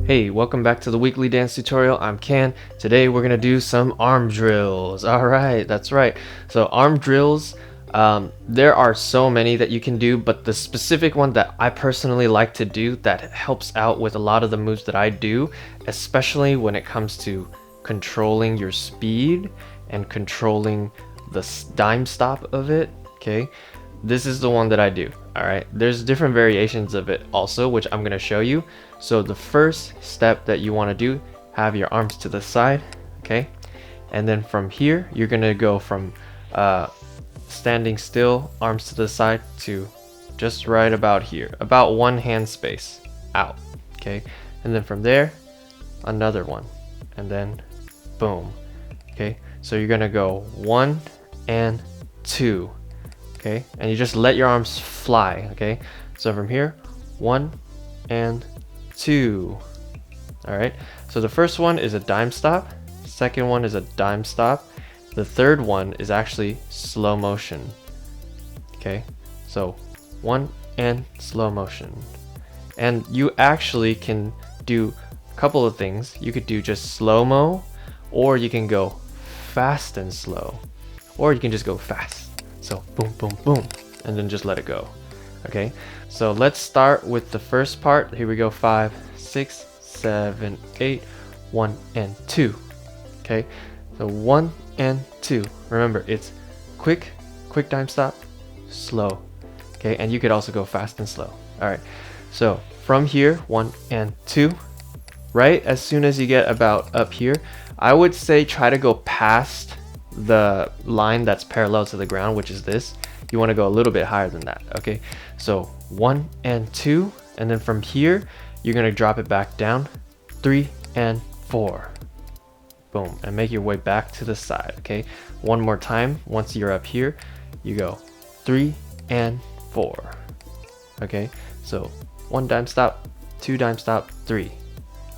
Hey, welcome back to the weekly dance tutorial. I'm Can. Today we're gonna do some arm drills. All right, that's right. So arm drills, there are so many that you can do, but the specific one that I personally like to do that helps out with a lot of the moves that I do, especially when it comes to controlling your speed and controlling the dime stop of it. Okay, this is the one that I do. All right, there's different variations of it also, which I'm going to show you. So the first step that you want to do, have your arms to the side, okay, and then from here you're going to go from standing still, arms to the side, to just right about here, about one hand space out, okay, and then from there another one, and then boom. Okay, so you're going to go 1 and 2. Okay, and you just let your arms fly. Okay, so from here, 1 and 2. All right, so the first one is a dime stop, second one is a dime stop, the third one is actually slow motion. Okay, so 1 and slow motion. And you actually can do a couple of things. You could do just slow-mo, or you can go fast and slow, or you can just go fast. So boom, boom, boom, and then just let it go. Okay, so let's start with the first part. Here we go. 5, 6, 7, 8, 1 and 2. Okay, so 1 and 2. Remember, it's quick dime stop, slow. Okay, and you could also go fast and slow. All right, so from here, 1 and 2. Right as soon as you get about up here, I would say try to go past the line that's parallel to the ground, which is this. You want to go a little bit higher than that. Okay, so 1 and 2, and then from here you're going to drop it back down, 3 and 4. Boom, and make your way back to the side. Okay, one more time. Once you're up here, you go 3 and 4. Okay, so 1 dime stop, 2 dime stop, 3.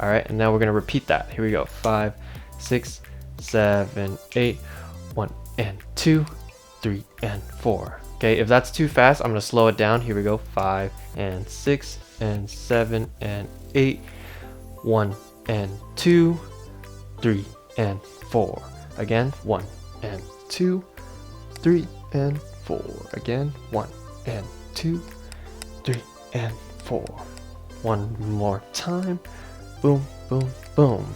All right, and now we're going to repeat that. Here we go. 5, 6, 7, 8, 1 and 2, 3 and 4. Okay, if that's too fast, I'm going to slow it down. Here we go. 5 and 6 and 7 and 8, 1 and 2, 3 and 4. Again, 1 and 2, 3 and 4. Again, 1 and 2, 3 and 4. One more time. Boom, boom, boom.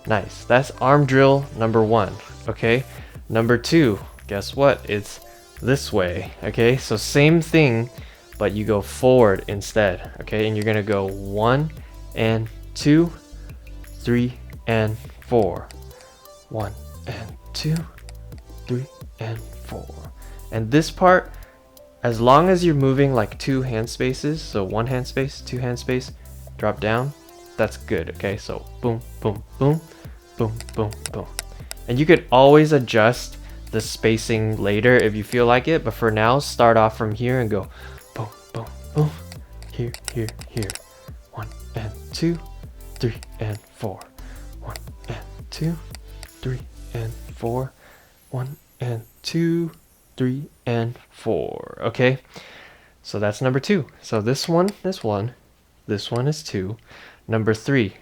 Nice. That's arm drill number 1. Okay, number 2, guess what? It's this way. Okay, so same thing, but you go forward instead. Okay, and you're gonna go 1 and 2, 3 and 4. 1 and 2, 3 and 4. And this part, as long as you're moving like 2 hand spaces, so 1 hand space, 2 hand space, drop down, that's good. Okay, so boom, boom, boom, boom, boom, boom. And you could always adjust the spacing later if you feel like it, but for now, start off from here and go boom, boom, boom, here, here, here. 1 and 2, 3 and 4. 1 and 2, 3 and 4. 1 and 2, 3 and 4. Okay, so that's number 2. So this one is 1, this one is 2. Number 3.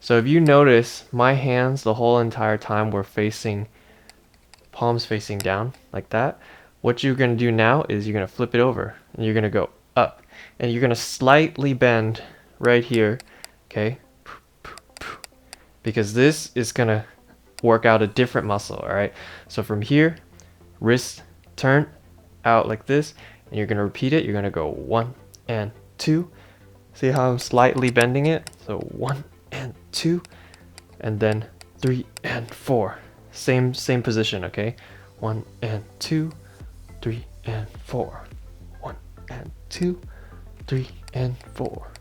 So if you notice, my hands the whole entire time were facing, palms facing down like that. What you're going to do now is you're going to flip it over and you're going to go up, and you're going to slightly bend right here. Okay, because this is going to work out a different muscle. All right, so from here, wrist turn out like this, and you're going to repeat it. You're going to go 1 and 2. See how I'm slightly bending it? So 1 and 2, and then 3 and 4. Same position. Okay, 1 and 2, 3 and 4. 1 and 2, 3 and 4.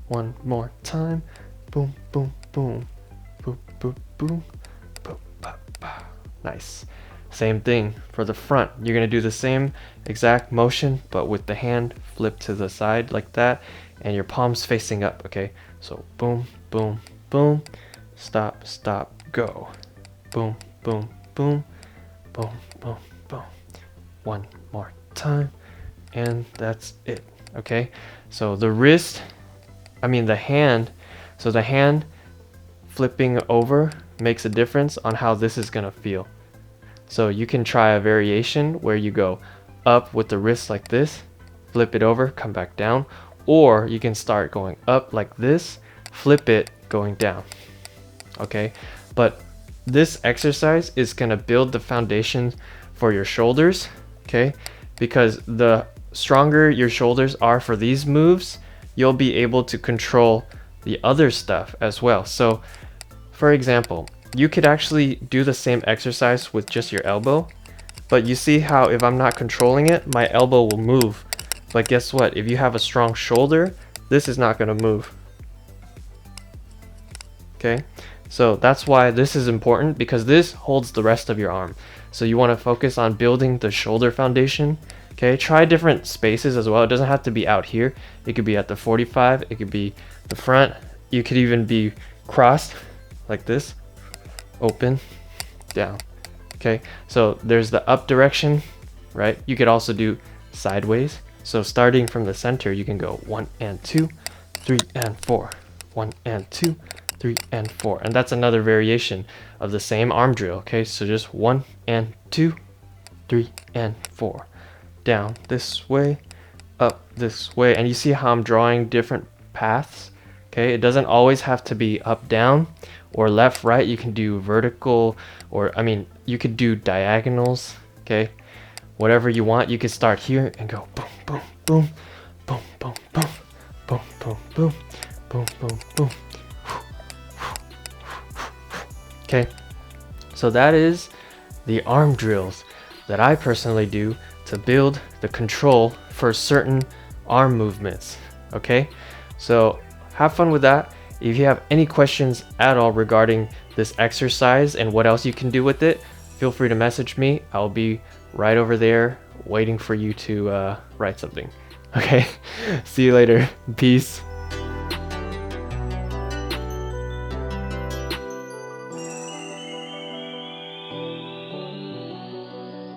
One more time. Boom, boom, boom, boom, boom, boom, boom, ba, ba. Nice. Same thing for the front. You're gonna do the same exact motion, but with the hand flipped to the side like that, and your palms facing up. Okay, so boom, boom, boom, stop, stop, go. Boom, boom, boom, boom, boom, boom. One more time, and that's it. Okay, so the hand So the hand flipping over makes a difference on how this is gonna feel. So you can try a variation where you go up with the wrist like this, flip it over, come back down, or you can start going up like this, flip it, going down. Okay, but this exercise is gonna build the foundation for your shoulders, okay? Because the stronger your shoulders are for these moves, you'll be able to control the other stuff as well. So for example, you could actually do the same exercise with just your elbow, but you see how if I'm not controlling it, my elbow will move. But guess what? If you have a strong shoulder, this is not gonna move. Okay, so that's why this is important, because this holds the rest of your arm. So you wanna focus on building the shoulder foundation. Okay, try different spaces as well. It doesn't have to be out here. It could be at the 45, it could be the front. You could even be crossed like this, open, down. Okay, so there's the up direction, right? You could also do sideways. So starting from the center, you can go 1 and 2, 3 and 4, 1 and 2, 3 and 4. And that's another variation of the same arm drill. Okay, so just 1 and 2, 3 and 4. Down this way, up this way. And you see how I'm drawing different paths? Okay, it doesn't always have to be up, down, or left, right. You can do vertical, or I mean, you could do diagonals. Okay, whatever you want. You could start here and go boom, boom, boom, boom, boom, boom, boom, boom, boom, boom, boom, boom. Okay, so that is the arm drills that I personally do to build the control for certain arm movements. Okay, so have fun with that. If you have any questions at all regarding this exercise and what else you can do with it, feel free to message me. I'll be right over there waiting for you to write something. Okay, see you later. Peace.